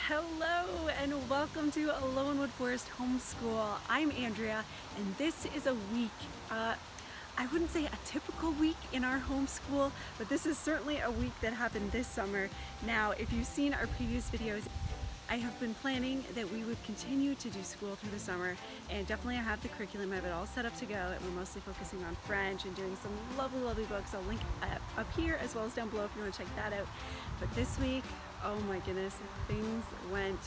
Hello and welcome to Loewenwood Forest Homeschool. I'm Andrea and this is a week, I wouldn't say a typical week in our homeschool, but this is certainly a week that happened this summer. Now, if you've seen our previous videos, I have been planning that we would continue to do school through the summer, and definitely I have the curriculum, I have it all set up to go, and we're mostly focusing on French and doing some lovely books. I'll link up here as well as down below if you want to check that out. But this week, oh my goodness, things went,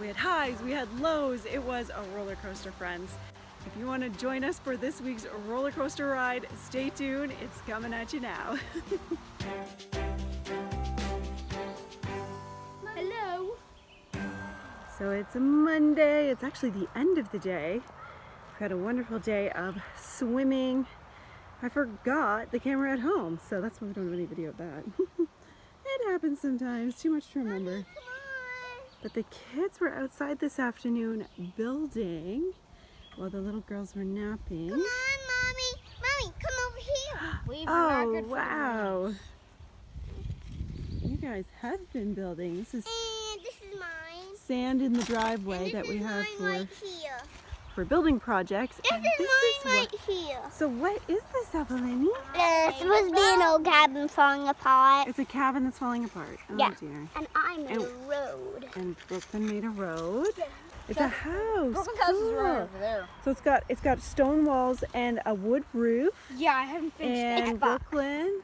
we had highs, we had lows, it was a roller coaster, friends. If you want to join us for this week's roller coaster ride, stay tuned, it's coming at you now. Hello. So it's a Monday, it's actually the end of the day. We've had a wonderful day of swimming. I forgot the camera at home, so that's why we don't have any video of that. It happens sometimes, too much to remember. Mommy, come on. But the kids were outside this afternoon building while the little girls were napping. Come on, Mommy. Mommy, come over here. Leave Oh, wow. You guys have been building. This is And this is mine. sand in the driveway And that we have this is mine right here. for building projects. This And is mine right here. So what is this, Evelyn? It's supposed to be an old cabin falling apart. It's a cabin that's falling apart. Oh Yeah. dear. And I made a road. And Brooklyn made a road. It's a house. Brooklyn's house is right Cool. over there. So it's got stone walls and a wood roof. Yeah, I haven't finished And that. Brooklyn,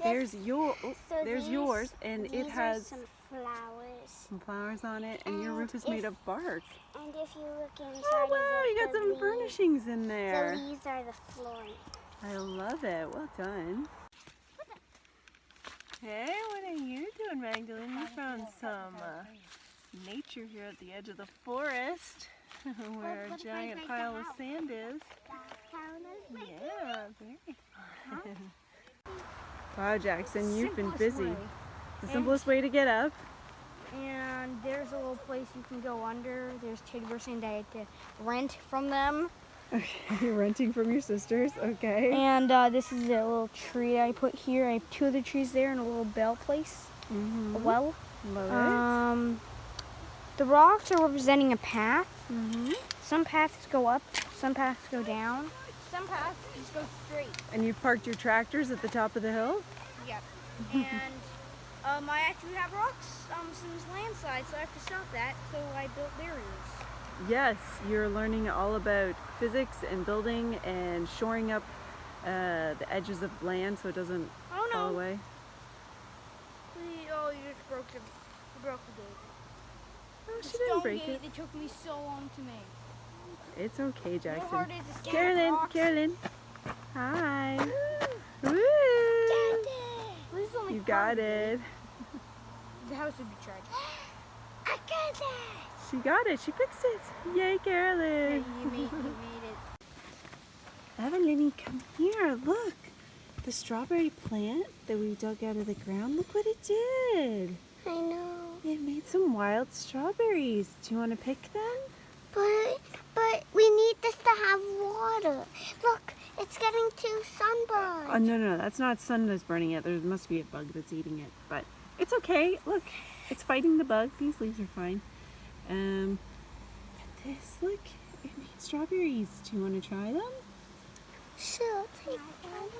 there's your So there's these- yours, and These it has are some flowers. some flowers on it, and your And roof is made of bark. And if you look inside Oh of wow, it, you got the some leaves- furnishings in The there. leaves are the flooring. I love it. Well done. Hey, what are you doing, Magdalene? You found some nature here at the edge of the forest, where a giant pile of sand is. Yeah, very fun. Wow, Jackson, you've been busy. The simplest way to get up. And there's a little place you can go under. There's teddy bears and I had to rent from them. Okay, you're renting from your sisters, okay. And this is a little tree I put here. I have two of the trees there and a little bell place. Mm-hmm. A well. Love it. The rocks are representing a path. Mm-hmm. Some paths go up, some paths go down. Some paths just go straight. And you've parked your tractors at the top of the hill? Yep. And I actually have rocks since landslide, so I have to stop that. So I built barriers. Yes, you're learning all about physics and building and shoring up the edges of land so it doesn't Oh no! fall away. You just broke the gate. Oh, The she didn't stone break gate it. that took me so long to make. It's okay, How Jackson. hard is it? Carolyn. Hi. Woo! This is only You part got of it. The house would be tragic. I got it. She got it. She fixed it. Yay, Yeah, Carolyn. you made it. Evelyn, come here. Look. The strawberry plant that we dug out of the ground. Look what it did. I know. It made some wild strawberries. Do you want to pick them? But we need this to have water. Look, it's getting too sunburned. Oh, no, that's not sun that's burning it. There must be a bug that's eating it, but it's okay. Look, it's fighting the bug. These leaves are fine. And this, look, it made strawberries. Do you want to try them? Sure, take one.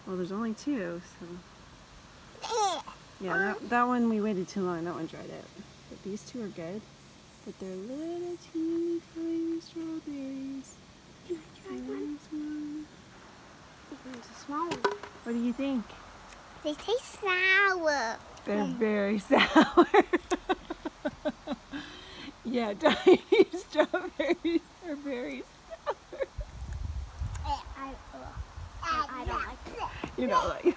Well, there's only two, so. Eh. Yeah, that one we waited too long. That one dried out. But these two are good. But they're little teeny tiny strawberries. Can I try one? There's one. It's a small one. What do you think? They taste sour. They're very sour. Yeah, tiny strawberries are very sour. I don't like it. You know, like.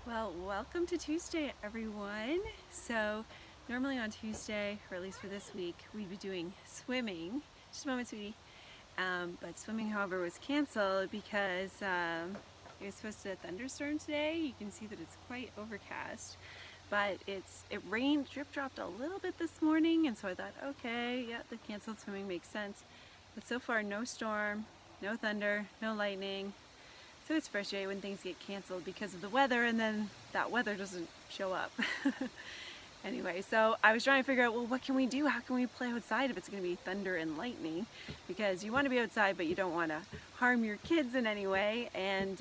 Well, welcome to Tuesday, everyone. So, normally on Tuesday, or at least for this week, we'd be doing swimming. Just a moment, sweetie. But swimming, however, was canceled because it was supposed to thunderstorm today. You can see that it's quite overcast, but it rained, drip-dropped a little bit this morning, and so I thought, okay, yeah, the canceled swimming makes sense. But so far, no storm, no thunder, no lightning. So it's frustrating when things get canceled because of the weather and then that weather doesn't show up. Anyway, so I was trying to figure out, well, what can we do? How can we play outside if it's going to be thunder and lightning? Because you want to be outside, but you don't want to harm your kids in any way. And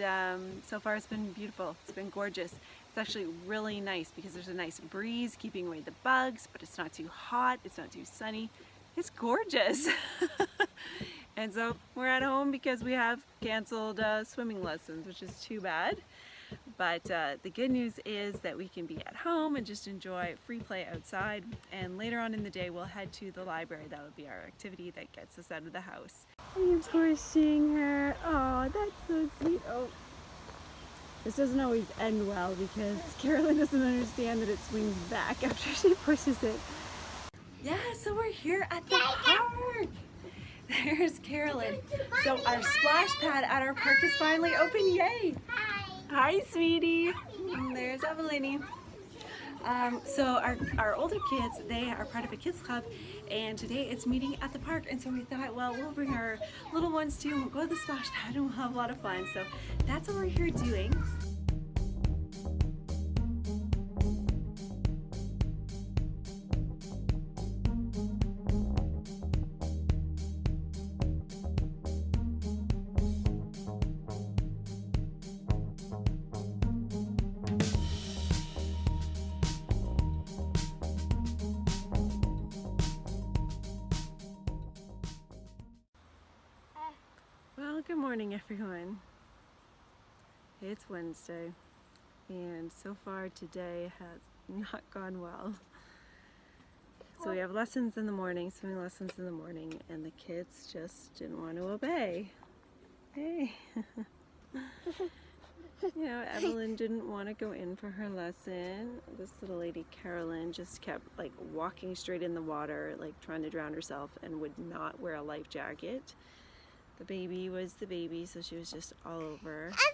so far it's been beautiful. It's been gorgeous. It's actually really nice because there's a nice breeze keeping away the bugs, but it's not too hot. It's not too sunny. It's gorgeous. And so we're at home because we have canceled swimming lessons, which is too bad. But the good news is that we can be at home and just enjoy free play outside. And later on in the day, we'll head to the library. That would be our activity that gets us out of the house. I'm pushing her. Oh, that's so sweet. Oh, this doesn't always end well because Carolyn doesn't understand that it swings back after she pushes it. Yeah, so we're here at the park. There's Carolyn. So our splash pad at our park is finally open. Yay! Hi, sweetie. And there's Evelyn. So our older kids, they are part of a kids club, and today it's meeting at the park. And so we thought, well, we'll bring our little ones too, and we'll go to the splash pad and we'll have a lot of fun. So that's what we're here doing. Well, good morning, everyone. It's Wednesday, and so far today has not gone well. So we have lessons in the morning, swimming lessons in the morning, and the kids just didn't want to obey. Hey. You know, Evelyn didn't want to go in for her lesson. This little lady, Carolyn, just kept like walking straight in the water, like trying to drown herself, and would not wear a life jacket. The baby was the baby, so she was just all over. I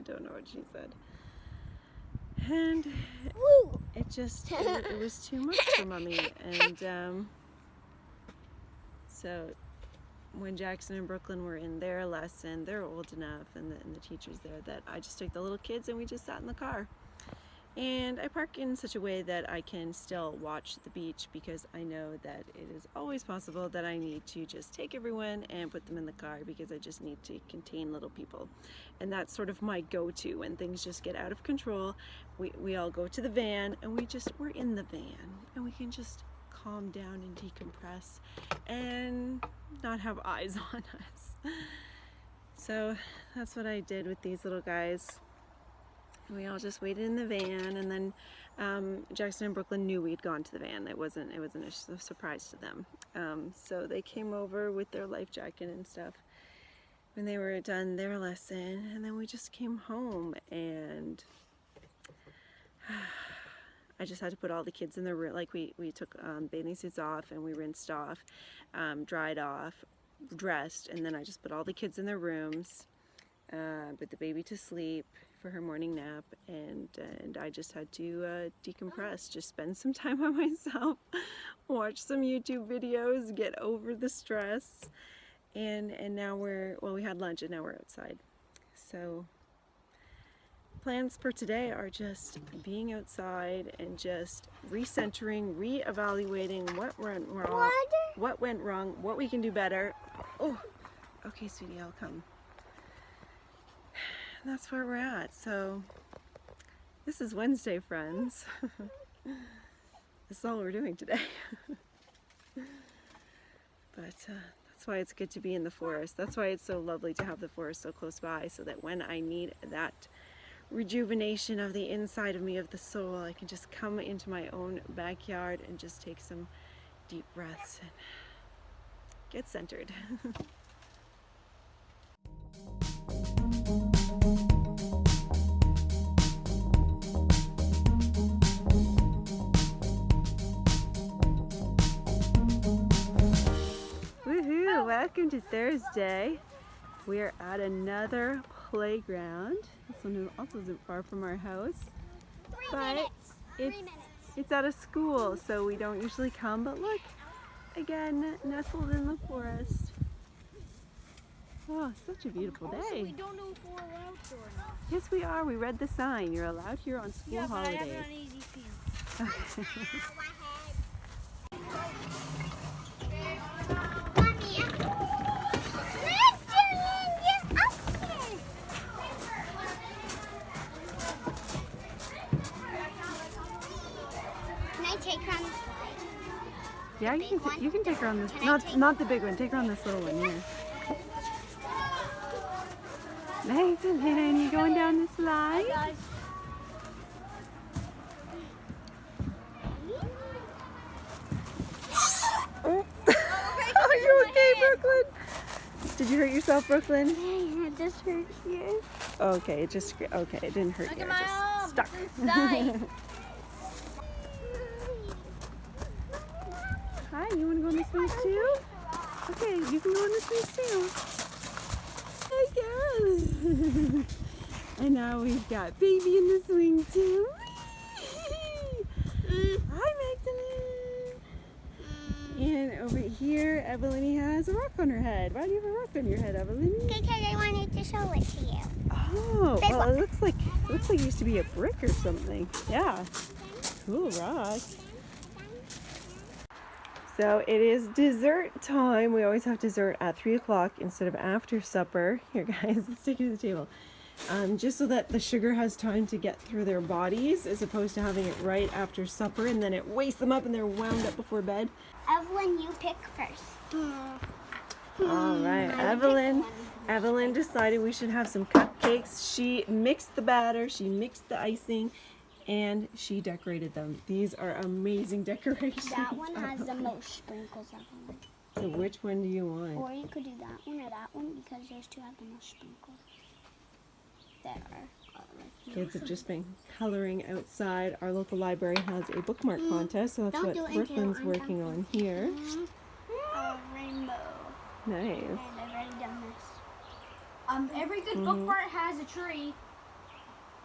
don't know what she said. And it was too much for Mommy. And so when Jackson and Brooklyn were in their lesson, they're old enough, and the teacher's there, that I just took the little kids and we just sat in the car. And I park in such a way that I can still watch the beach, because I know that it is always possible that I need to just take everyone and put them in the car, because I just need to contain little people. And that's sort of my go-to when things just get out of control. We all go to the van, and we're in the van, and we can just calm down and decompress and not have eyes on us. So that's what I did with these little guys. We all just waited in the van, and then Jackson and Brooklyn knew we'd gone to the van. It wasn't a surprise to them. So they came over with their life jacket and stuff when they were done their lesson, and then we just came home, and I just had to put all the kids in the room. Like we took bathing suits off, and we rinsed off, dried off, dressed, and then I just put all the kids in their rooms, put the baby to sleep for her morning nap, and I just had to decompress, just spend some time by myself, watch some YouTube videos, get over the stress, and now we had lunch, and now we're outside. So plans for today are just being outside and just recentering, re-evaluating what went wrong, what we can do better. Oh, okay, sweetie, I'll come. That's where we're at. So this is Wednesday, friends. This is all we're doing today. But that's why it's good to be in the forest. That's why it's so lovely to have the forest so close by, so that when I need that rejuvenation of the inside of me, of the soul, I can just come into my own backyard and just take some deep breaths and get centered. Woohoo! Welcome to Thursday. We are at another playground. This one also isn't far from our house. But it's at a school, so we don't usually come. But look, again, nestled in the forest. Oh, such a beautiful Also, day. we don't know if we're allowed to or not. Yes, we are. We read the sign. You're allowed here on school Yeah, but I have holidays. it on easy pee. Can I take her on the slide? Yeah, big one? you can take her on this. Can I take- Not the big one. Take her on this little one here. Nice, and then you going down the slide? Guys, Oh. Are you okay, Brooklyn? Did you hurt yourself, Brooklyn? I just hurt here. Okay, it just okay. It didn't hurt look you. at It my just arm. stuck. It's inside. Hi, you want to go in the swings too? Okay, you can go in the swings too. Hey, girl. And now we've got baby in the swing too. Hi, Magdalene. And over here, Evelyn has a rock on her head. Why do you have a rock on your head, Evelyn? Because I wanted to show it to you. Oh, Big well, rock. it looks like it used to be a brick or something. Yeah, cool rock. So it is dessert time. We always have dessert at 3 o'clock instead of after supper. Here, guys, let's take it to the table. Just so that the sugar has time to get through their bodies, as opposed to having it right after supper and then it wastes them up and they're wound up before bed. Evelyn, you pick first. All right, I picked Evelyn. one. Evelyn decided we should have some cupcakes. She mixed the batter, she mixed the icing, and she decorated them. These are amazing decorations. That one has the most sprinkles, Evelyn. So which one do you want? Or you could do that one or that one because those two have the most sprinkles. There are. Kids have just been coloring outside. Our local library has a bookmark contest, so that's Don't what do it until Brooklyn's I'm working done. on here. A rainbow. Nice. And I've already done this. Every good bookmark has a tree.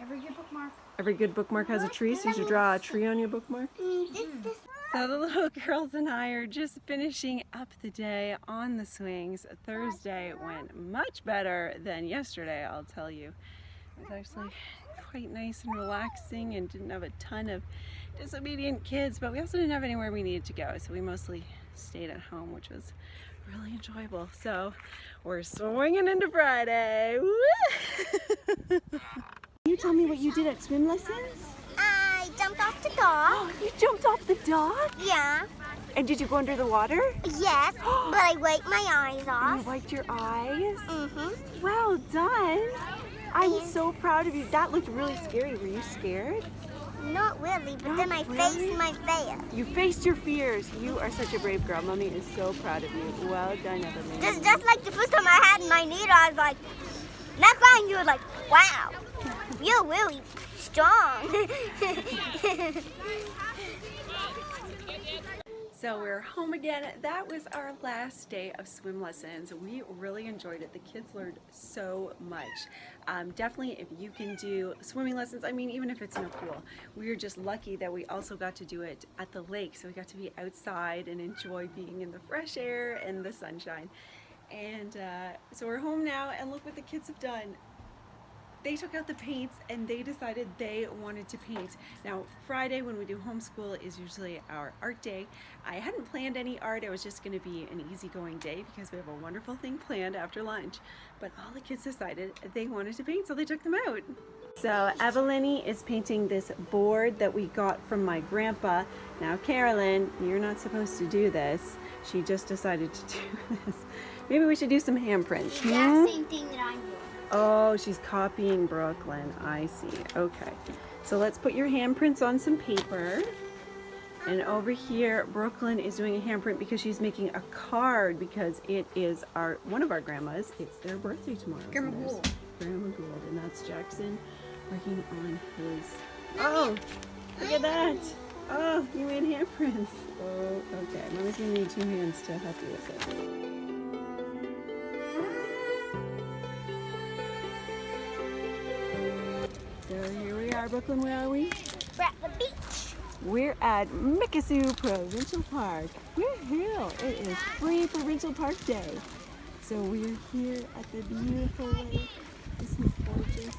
Every good bookmark. Every good bookmark has a tree, so you should draw a tree on your bookmark. This. So the little girls and I are just finishing up the day on the swings. Thursday went much better than yesterday, I'll tell you. It was actually quite nice and relaxing and didn't have a ton of disobedient kids, but we also didn't have anywhere we needed to go, so we mostly stayed at home, which was really enjoyable. So we're swinging into Friday. Woo! Can you tell me what you did at swim lessons? I jumped off the dock. You jumped off the dock? Yeah. And did you go under the water? Yes, but I wiped my eyes And off. you wiped your eyes? Mm-hmm. Well done. I'm so proud of you. That looked really scary. Were you scared? Not really, but Not then I really? faced my fear. You faced your fears. You are such a brave girl. Mommy is so proud of you. Well done, Evelyn. Just like the first time I had my needle, I was like, not crying, you were like, wow, you're really strong. So we're home again. That was our last day of swim lessons. We really enjoyed it. The kids learned so much. Definitely if you can do swimming lessons, I mean, even if it's in a pool, we were just lucky that we also got to do it at the lake. So we got to be outside and enjoy being in the fresh air and the sunshine. And so we're home now, and look what the kids have done. They took out the paints and they decided they wanted to paint. Now, Friday when we do homeschool is usually our art day. I hadn't planned any art. It was just going to be an easygoing day because we have a wonderful thing planned after lunch. But all the kids decided they wanted to paint, so they took them out. So Evelyn is painting this board that we got from my grandpa. Now, Carolyn, you're not supposed to do this. She just decided to do this. Maybe we should do some handprints. That's the same thing that I'm doing. Oh, she's copying Brooklyn. I see. Okay. So let's put your handprints on some paper. And over here, Brooklyn is doing a handprint because she's making a card because it is one of our grandmas. It's their birthday tomorrow. Grandma So there's Gould. Grandma Gould, and that's Jackson working on his. Oh, look at that. Oh, you made handprints. Oh, okay. Mommy's gonna need 2 hands to help you with this. So here we are, Brooklyn. Where are we? We're at the beach. We're at Mikisew Provincial Park. Woohoo! It is free Provincial Park Day. So we're here at the beautiful lake. This is gorgeous.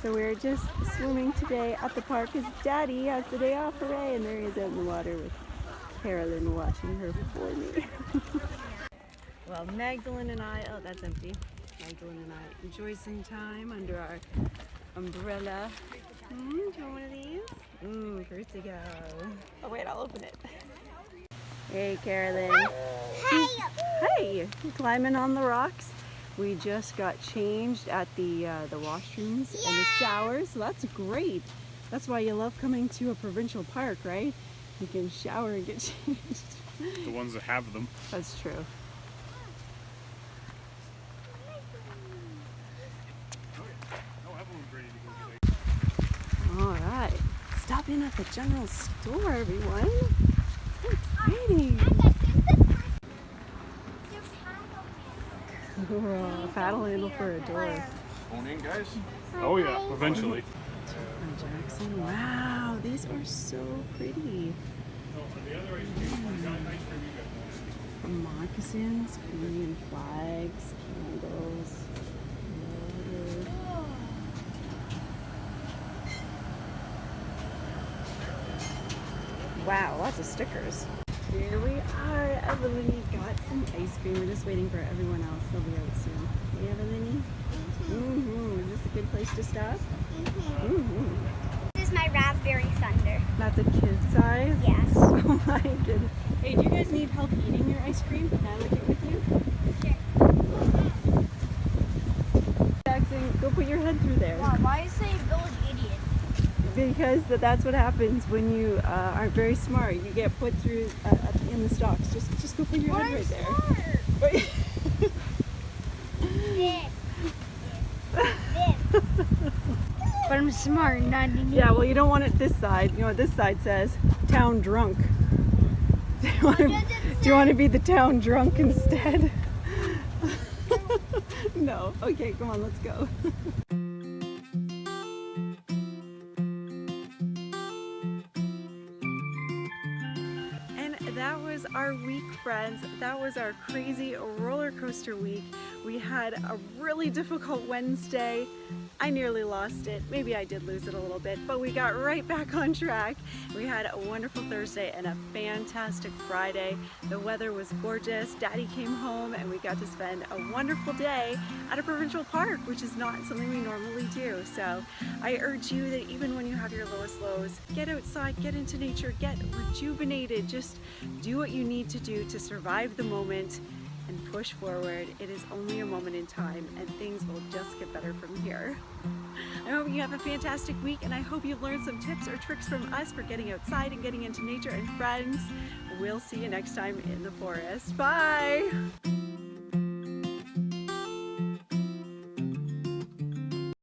So we're just swimming today at the park because Daddy has the day off, hooray! And there he is out in the water with Carolyn watching her for me. Well, Magdalene and I, oh that's empty. Magdalene and I enjoy some time under our umbrella. Do you want one of these? First to go. Oh wait, I'll open it. Hey Carolyn. Hey! Hey! You climbing on the rocks? We just got changed at the washrooms and the showers, so that's great. That's why you love coming to a provincial park, right? You can shower and get changed. The ones that have them. That's true. All right, stop in at the general store, everyone. So exciting. Cool. Paddle handle for a door. Phone in, guys? Oh yeah, eventually. Jackson. Wow, these are so pretty. Moccasins, Canadian flags, candles. Wow, lots of stickers. Here we are. Evelyn got some ice cream. We're just waiting for everyone else. They'll be out soon. Hey, Evelyn? Is this a good place to stop? This is my raspberry thunder. That's a kid size? Yes. Oh my goodness. Hey, do you guys need help eating your ice cream? Can I look it with you? Sure. Jackson, go put your head through there. Wow, why is it village idiot? Because that's what happens when you aren't very smart. You get put through in the stocks. Just go put your head right there. But I'm smart, not an idiot. Yeah, well, you don't want it this side. You know what this side says? Town drunk. Do you want to be the town drunk instead? No. Okay, come on, let's go. That was our week, friends. That was our crazy roller coaster week. We had a really difficult Wednesday. I nearly lost it. Maybe I did lose it a little bit, but we got right back on track. We had a wonderful Thursday and a fantastic Friday. The weather was gorgeous. Daddy came home and we got to spend a wonderful day at a provincial park, which is not something we normally do. So I urge you that even when you have your lowest lows, get outside, get into nature, get rejuvenated. Just do what you need to do to survive the moment and push forward. It is only a moment in time and things will just get better from here. I hope you have a fantastic week and I hope you've learned some tips or tricks from us for getting outside and getting into nature. And friends, we'll see you next time in the forest. Bye!